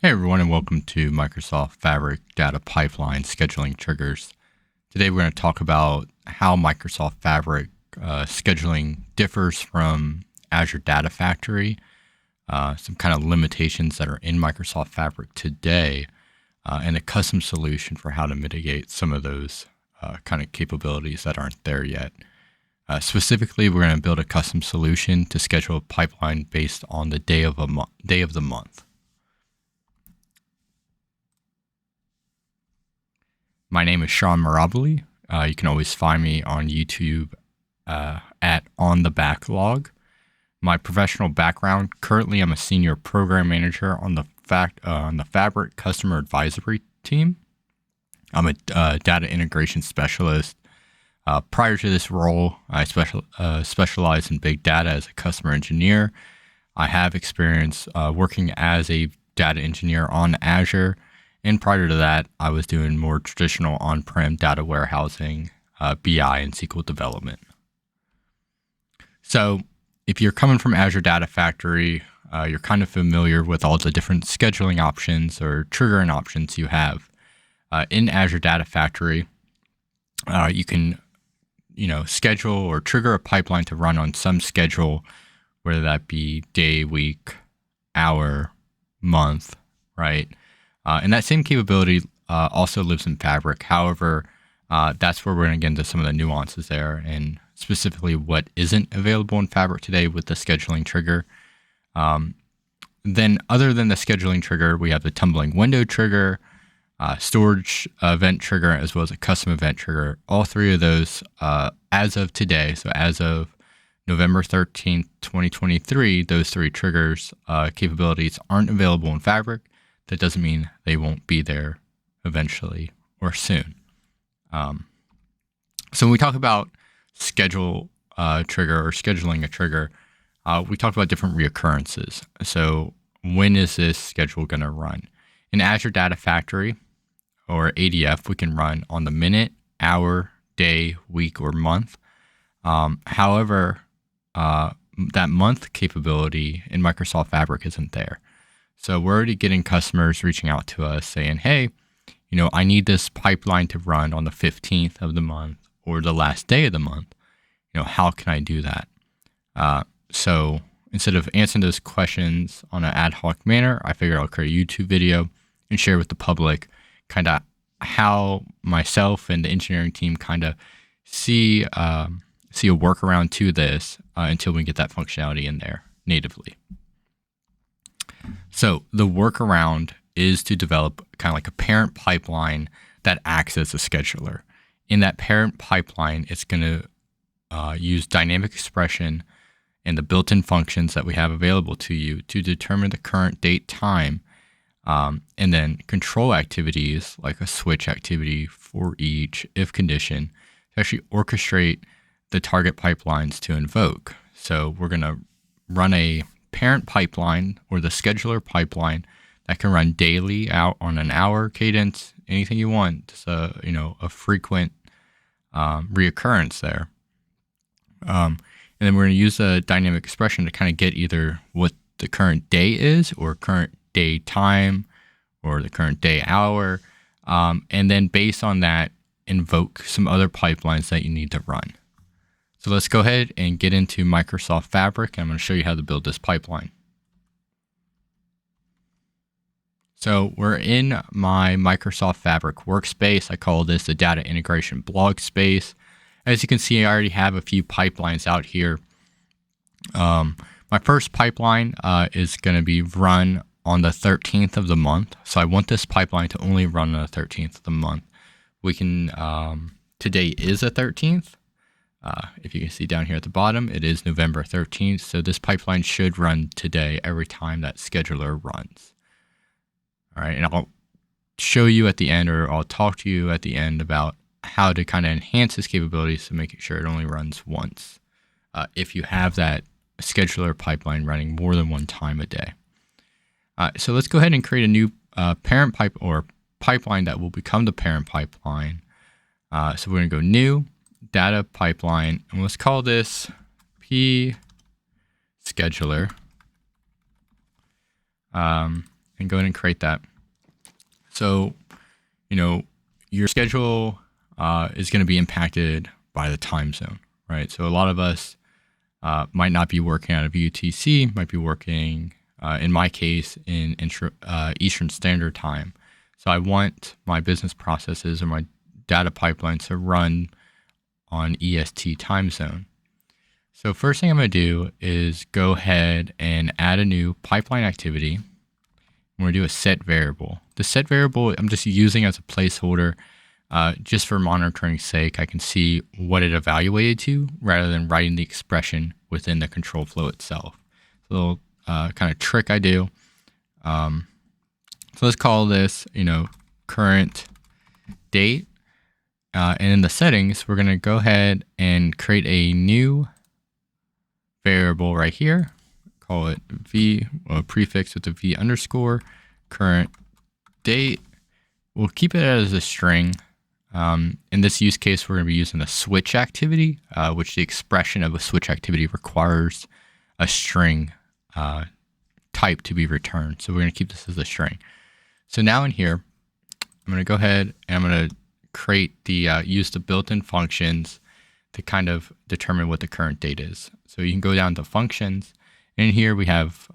Hey everyone, and welcome to Microsoft Fabric Data Pipeline Scheduling Triggers. Today we're going to talk about how Microsoft Fabric scheduling differs from Azure Data Factory, some kind of limitations that are in Microsoft Fabric today, and a custom solution for how to mitigate some of those kind of capabilities that aren't there yet. Specifically, we're going to build a custom solution to schedule a pipeline based on the day of the month. My name is Sean Mirabili. You can always find me on YouTube at On the Backlog. My professional background: currently, I'm a senior program manager on the Fabric Customer Advisory team. I'm a data integration specialist. Prior to this role, I specialized in big data as a customer engineer. I have experience working as a data engineer on Azure. And prior to that, I was doing more traditional on-prem data warehousing, BI, and SQL development. So if you're coming from Azure Data Factory, you're kind of familiar with all the different scheduling options or triggering options you have. In Azure Data Factory, you can schedule or trigger a pipeline to run on some schedule, whether that be day, week, hour, month, right? And that same capability also lives in Fabric. However, that's where we're going to get into some of the nuances there, and specifically what isn't available in Fabric today with the scheduling trigger. Then other than the scheduling trigger, we have the tumbling window trigger, storage event trigger, as well as a custom event trigger. All three of those, as of today, so as of November 13th, 2023, those three triggers capabilities aren't available in Fabric. That doesn't mean they won't be there eventually or soon. So when we talk about schedule trigger or scheduling a trigger, we talked about different reoccurrences. So when is this schedule going to run? In Azure Data Factory or ADF, we can run on the minute, hour, day, week, or month. However, that month capability in Microsoft Fabric isn't there. So we're already getting customers reaching out to us saying, hey, I need this pipeline to run on the 15th of the month or the last day of the month. How can I do that? So instead of answering those questions on an ad hoc manner, I figured I'll create a YouTube video and share with the public kind of how myself and the engineering team kind of see a workaround to this until we get that functionality in there natively. So the workaround is to develop kind of like a parent pipeline that acts as a scheduler. In that parent pipeline, it's going to use dynamic expression and the built-in functions that we have available to you to determine the current date time, and then control activities like a switch activity for each if condition to actually orchestrate the target pipelines to invoke. So we're going to run a parent pipeline or the scheduler pipeline that can run daily out on an hour cadence, anything you want, just a frequent reoccurrence there. And then we're going to use a dynamic expression to kind of get either what the current day is or current day time or the current day hour. And then based on that, invoke some other pipelines that you need to run. So let's go ahead and get into Microsoft Fabric. I'm going to show you how to build this pipeline. So we're in my Microsoft Fabric workspace. I call this the data integration blog space. As you can see, I already have a few pipelines out here. My first pipeline is going to be run on the 13th of the month. So I want this pipeline to only run on the 13th of the month. We can, today is the 13th. If you can see down here at the bottom, it is November 13th. So this pipeline should run today every time that scheduler runs. All right, and I'll show you at the end, or I'll talk to you at the end about how to kind of enhance this capability to make sure it only runs once. If you have that scheduler pipeline running more than one time a day. So let's go ahead and create a new parent pipe or pipeline that will become the parent pipeline. So we're going to go new data pipeline, and let's call this P scheduler. and go ahead and create that. So, your schedule is going to be impacted by the time zone, right? So a lot of us might not be working out of UTC, might be working, in my case, in Eastern Standard Time. So I want my business processes or my data pipelines to run on EST time zone. So first thing I'm going to do is go ahead and add a new pipeline activity. I'm going to do a set variable. The set variable I'm just using as a placeholder just for monitoring sake. I can see what it evaluated to rather than writing the expression within the control flow itself. So a little kind of trick I do. So let's call this, current date. And in the settings, we're going to go ahead and create a new variable right here. Call it v, prefix with the v underscore, current date. We'll keep it as a string. In this use case, we're going to be using the switch activity, which the expression of a switch activity requires a string type to be returned. So we're going to keep this as a string. So now in here, I'm going to go ahead and I'm going to create the use the built-in functions to kind of determine what the current date is. So you can go down to functions. In here we have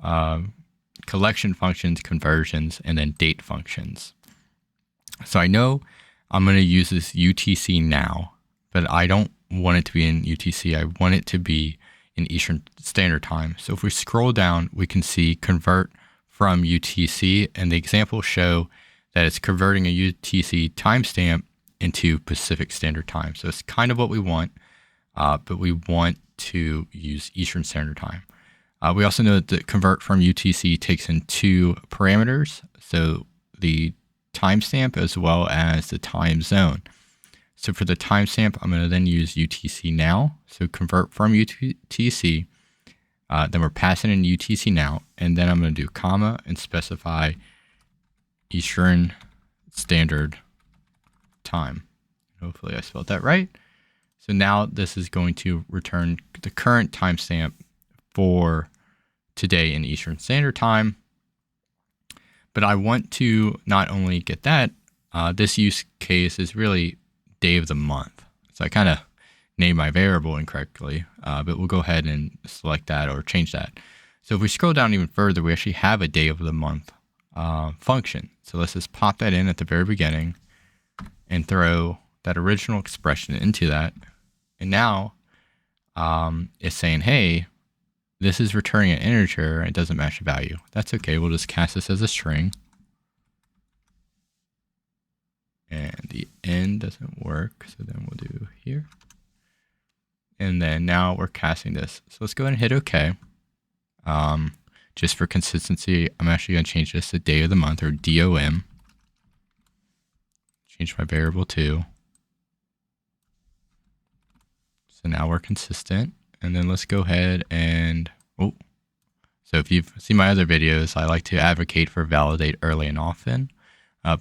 collection functions, conversions, and then date functions. So I know I'm going to use this UTC now, but I don't want it to be in UTC. I want it to be in Eastern Standard Time. So if we scroll down, we can see convert from UTC, and the examples show that it's converting a UTC timestamp into Pacific Standard Time. So it's kind of what we want, but we want to use Eastern Standard Time. We also know that the convert from UTC takes in two parameters, so the timestamp as well as the time zone. So for the timestamp, I'm going to then use UTC now. So convert from UTC, then we're passing in UTC now, and then I'm going to do comma and specify Eastern Standard Time. Hopefully I spelled that right. So now this is going to return the current timestamp for today in Eastern Standard Time. But I want to not only get that, this use case is really day of the month. So I kind of named my variable incorrectly, but we'll go ahead and select that or change that. So if we scroll down even further, we actually have a day of the month function. So let's just pop that in at the very beginning and throw that original expression into that. And now it's saying, hey, this is returning an integer. It doesn't match the value. That's okay. We'll just cast this as a string. And the end doesn't work. So then we'll do here. And then now we're casting this. So let's go ahead and hit OK. Just for consistency, I'm actually going to change this to day of the month, or DOM. Change my variable to. So now we're consistent. And then let's go ahead and, so if you've seen my other videos, I like to advocate for validate early and often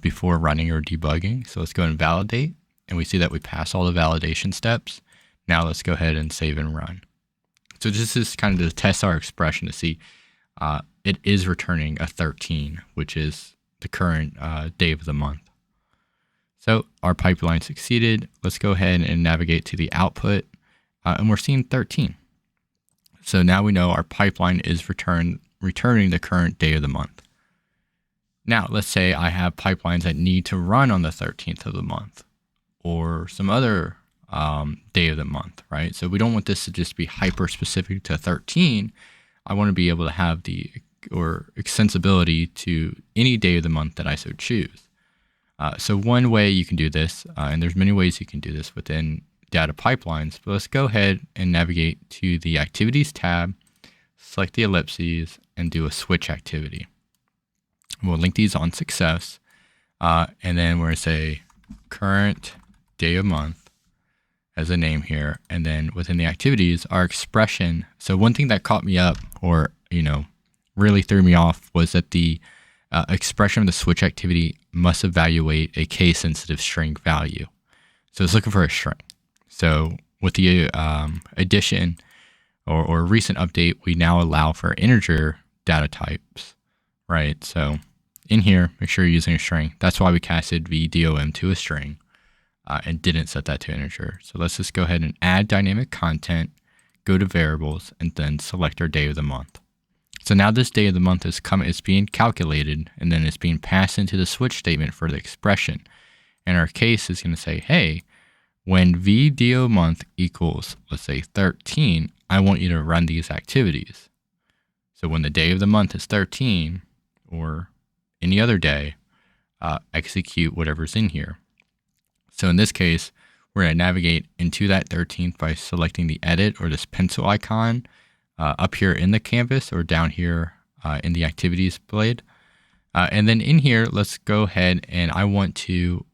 before running or debugging. So let's go and validate, and we see that we pass all the validation steps. Now let's go ahead and save and run. So this is kind of to test our expression to see it is returning a 13, which is the current day of the month. So our pipeline succeeded. Let's go ahead and navigate to the output. And we're seeing 13. So now we know our pipeline is returning the current day of the month. Now, let's say I have pipelines that need to run on the 13th of the month or some other day of the month, right? So we don't want this to just be hyper specific to 13. I want to be able to have the extensibility to any day of the month that I so choose. So one way you can do this, and there's many ways you can do this within data pipelines, but let's go ahead and navigate to the activities tab, select the ellipses, and do a switch activity. We'll link these on success, and then we're going to say current day of month as a name here, and then within the activities, our expression. So one thing that caught me up, or really threw me off, was that the expression of the switch activity must evaluate a case-sensitive string value. So it's looking for a string. So with the addition or recent update, we now allow for integer data types, right? So in here, make sure you're using a string. That's why we casted VDOM to a string and didn't set that to integer. So let's just go ahead and add dynamic content, go to variables, and then select our day of the month. So now this day of the month is being calculated, and then it's being passed into the switch statement for the expression. And our case is going to say, hey, when VDO month equals, let's say 13, I want you to run these activities. So when the day of the month is 13 or any other day, execute whatever's in here. So in this case, we're going to navigate into that 13th by selecting the edit or this pencil icon up here in the canvas or down here in the activities blade. And then in here, let's go ahead and I want to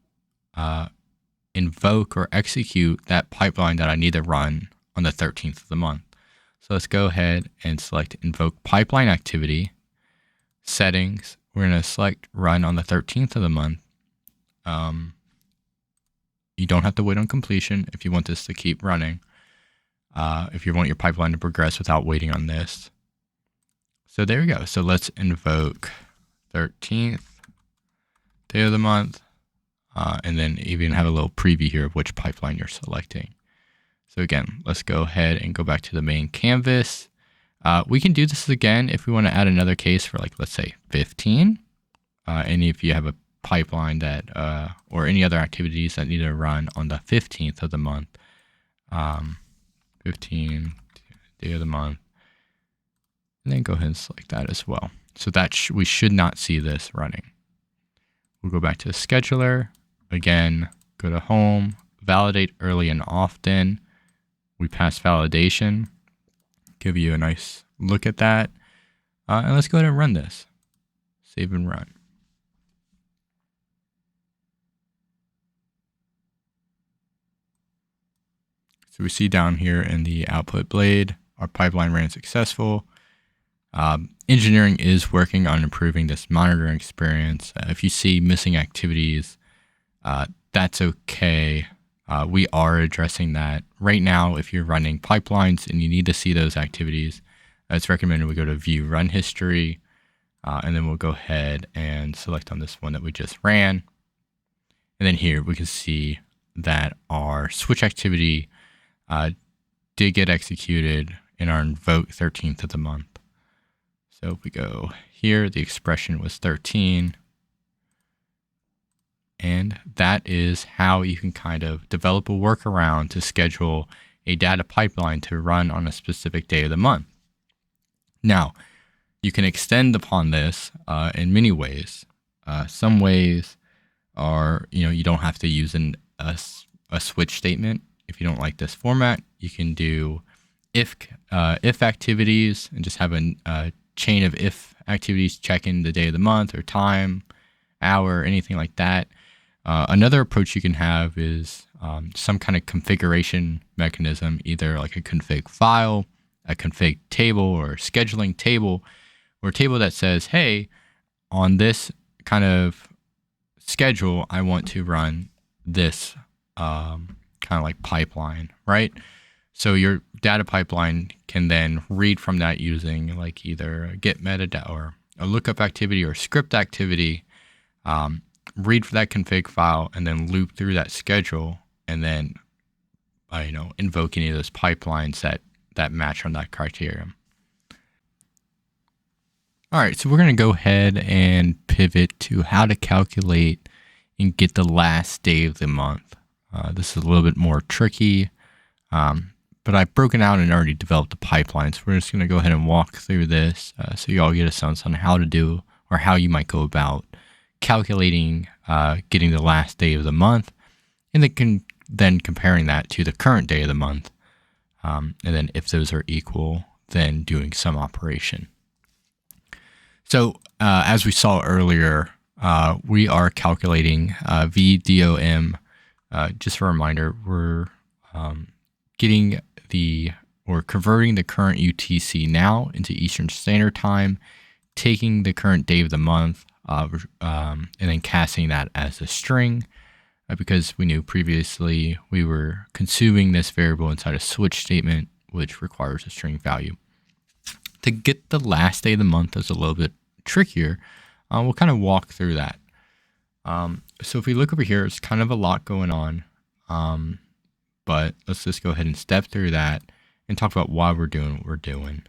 invoke or execute that pipeline that I need to run on the 13th of the month. So let's go ahead and select invoke pipeline activity, settings. We're going to select run on the 13th of the month. You don't have to wait on completion if you want this to keep running. If you want your pipeline to progress without waiting on this. So there we go. So let's invoke 13th day of the month, and then even have a little preview here of which pipeline you're selecting. So again, let's go ahead and go back to the main canvas. We can do this again if we want to add another case for, like, let's say 15. And if you have a pipeline that, or any other activities that need to run on the 15th of the month, 15 day of the month, and then go ahead and select that as well. So that we should not see this running. We'll go back to the scheduler. Again, go to home, validate early and often. We pass validation, give you a nice look at that. And let's go ahead and run this. Save and run. So we see down here in the output blade, our pipeline ran successful. Engineering is working on improving this monitoring experience. If you see missing activities, that's okay. We are addressing that. Right now, if you're running pipelines and you need to see those activities, it's recommended we go to view run history, and then we'll go ahead and select on this one that we just ran. And then here we can see that our switch activity did get executed in our invoke 13th of the month. So if we go here, the expression was 13. And that is how you can kind of develop a workaround to schedule a data pipeline to run on a specific day of the month. Now, you can extend upon this in many ways. Some ways are, you don't have to use a switch statement. If you don't like this format, you can do if activities and just have a chain of if activities checking the day of the month or time, hour, anything like that. Another approach you can have is some kind of configuration mechanism, either like a config file, a config table, or scheduling table, or a table that says, hey, on this kind of schedule, I want to run this kind of like pipeline, right? So your data pipeline can then read from that using like either a get metadata or a lookup activity or script activity, read for that config file, and then loop through that schedule, and then invoke any of those pipelines that match on that criteria. All right, so we're going to go ahead and pivot to how to calculate and get the last day of the month. This is a little bit more tricky, but I've broken out and already developed a pipeline. So we're just going to go ahead and walk through this so you all get a sense on how to do or how you might go about calculating getting the last day of the month, and then comparing that to the current day of the month. And then if those are equal, then doing some operation. So as we saw earlier, we are calculating VDOM. Just a reminder, we're converting the current UTC now into Eastern Standard Time, taking the current day of the month, and then casting that as a string, because we knew previously we were consuming this variable inside a switch statement, which requires a string value. To get the last day of the month is a little bit trickier. We'll kind of walk through that. So if we look over here, it's kind of a lot going on, but let's just go ahead and step through that and talk about why we're doing what we're doing.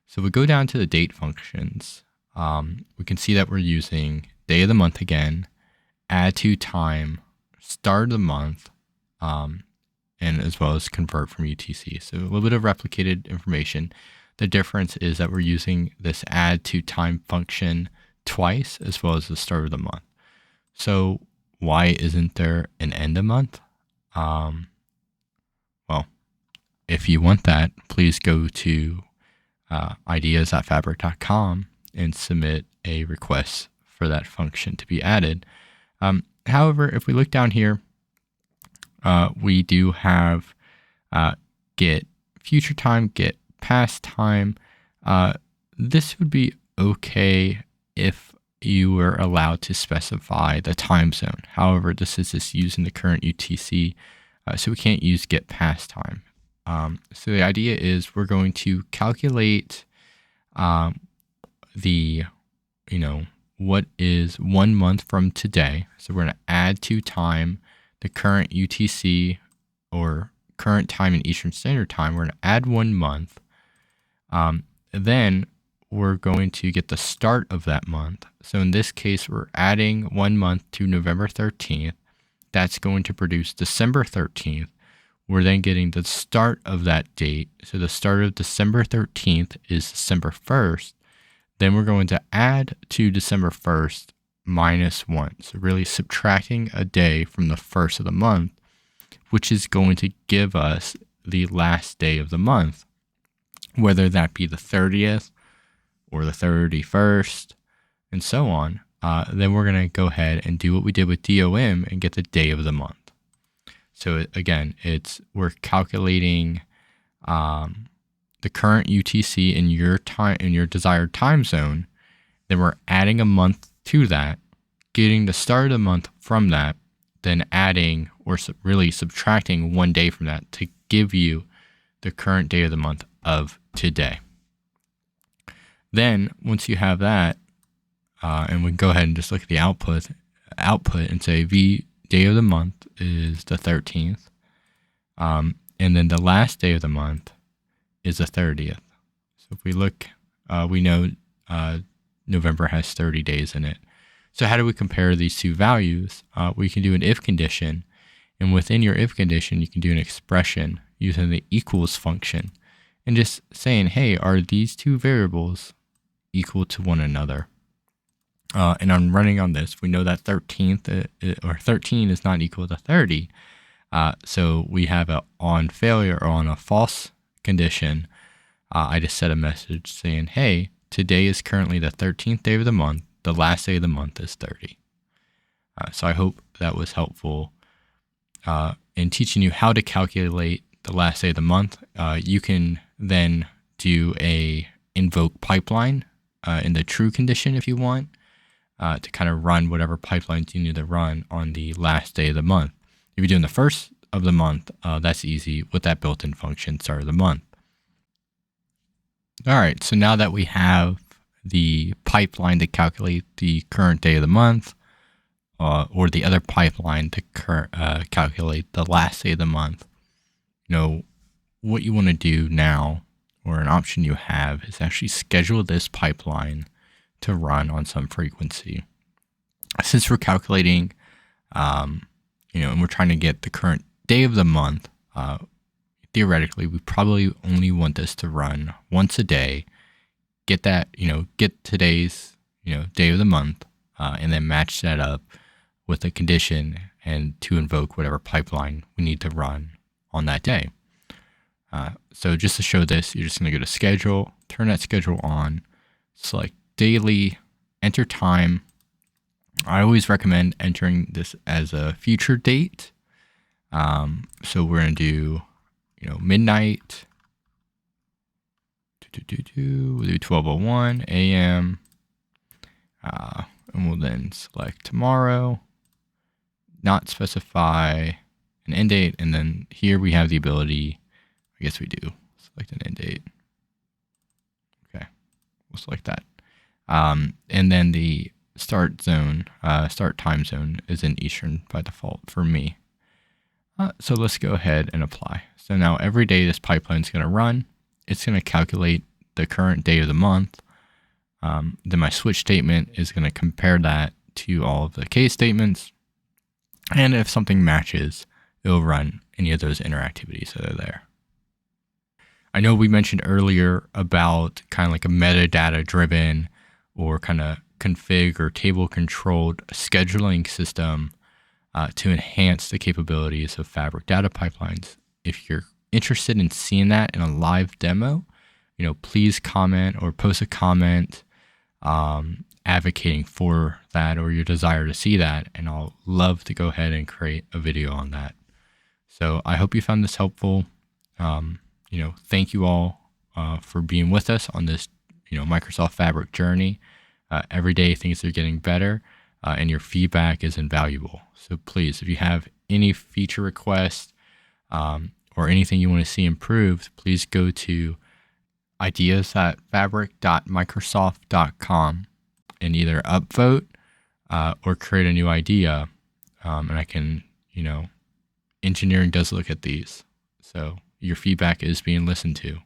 So if we go down to the date functions, we can see that we're using day of the month again, add to time, start of the month, and as well as convert from UTC. So a little bit of replicated information. The difference is that we're using this add to time function twice, as well as the start of the month. So why isn't there an end of month? Well, if you want that, please go to ideas.fabric.com and submit a request for that function to be added. However, if we look down here, we do have get future time, get past time. This would be okay if you were allowed to specify the time zone. However, this is just using the current UTC, so we can't use get past time. So the idea is we're going to calculate what is 1 month from today. So we're going to add to time the current UTC or current time in Eastern Standard Time. We're going to add 1 month. Then we're going to get the start of that month. So in this case, we're adding 1 month to November 13th. That's going to produce December 13th. We're then getting the start of that date. So the start of December 13th is December 1st. Then we're going to add to December 1st minus 1. So really subtracting a day from the first of the month, which is going to give us the last day of the month, whether that be the 30th or the 31st and so on. Then we're going to go ahead and do what we did with DOM and get the day of the month. So again, we're calculating the current UTC in your time, in your desired time zone. Then we're adding a month to that, getting the start of the month from that, then adding or really subtracting 1 day from that to give you the current day of the month of today. Then once you have that, and we can go ahead and just look at the output and say V day of the month is the 13th. And then the last day of the month is the 30th. So if we look, we know November has 30 days in it. So how do we compare these two values? We can do an if condition, and within your if condition, you can do an expression using the equals function and just saying, hey, are these two variables equal to one another? And I'm running on this. We know that 13 is not equal to 30. So we have a on failure or on a false condition. I just set a message saying, hey, today is currently the 13th day of the month. The last day of the month is 30. So I hope that was helpful in teaching you how to calculate the last day of the month. You can then do a invoke pipeline in the true condition if you want, to kind of run whatever pipelines you need to run on the last day of the month. If you're doing the first of the month, that's easy with that built-in function, start of the month. All right, so now that we have the pipeline to calculate the current day of the month, or the other pipeline to calculate the last day of the month, what you want to do now, or an option you have, is actually schedule this pipeline to run on some frequency. Since we're calculating, and we're trying to get the current day of the month, theoretically, we probably only want this to run once a day, get that, get today's, day of the month, and then match that up with a condition and to invoke whatever pipeline we need to run on that day. So just to show this, you're just going to go to schedule, turn that schedule on, select daily, enter time. I always recommend entering this as a future date. So we're going to do, midnight. We'll do 12:01 a.m. And we'll then select tomorrow, not specify an end date. And then here we have the ability, I guess we do select an end date. Okay, we'll select that. And then the start time zone is in Eastern by default for me. So let's go ahead and apply. So now every day this pipeline is going to run. It's going to calculate the current day of the month. Then my switch statement is going to compare that to all of the case statements. And if something matches, it'll run any of those interactivities that are there. I know we mentioned earlier about kind of like a metadata driven or kind of config or table controlled scheduling system to enhance the capabilities of Fabric data pipelines. If you're interested in seeing that in a live demo, please comment or post a comment advocating for that or your desire to see that, and I'll love to go ahead and create a video on that. So I hope you found this helpful. Thank you all for being with us on this, Microsoft Fabric journey. Every day things are getting better, and your feedback is invaluable. So please, if you have any feature requests or anything you want to see improved, please go to ideas@fabric.microsoft.com and either upvote or create a new idea. And I can, engineering does look at these. So your feedback is being listened to.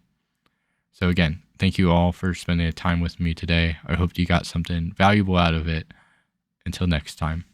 So again, thank you all for spending time with me today. I hope you got something valuable out of it. Until next time.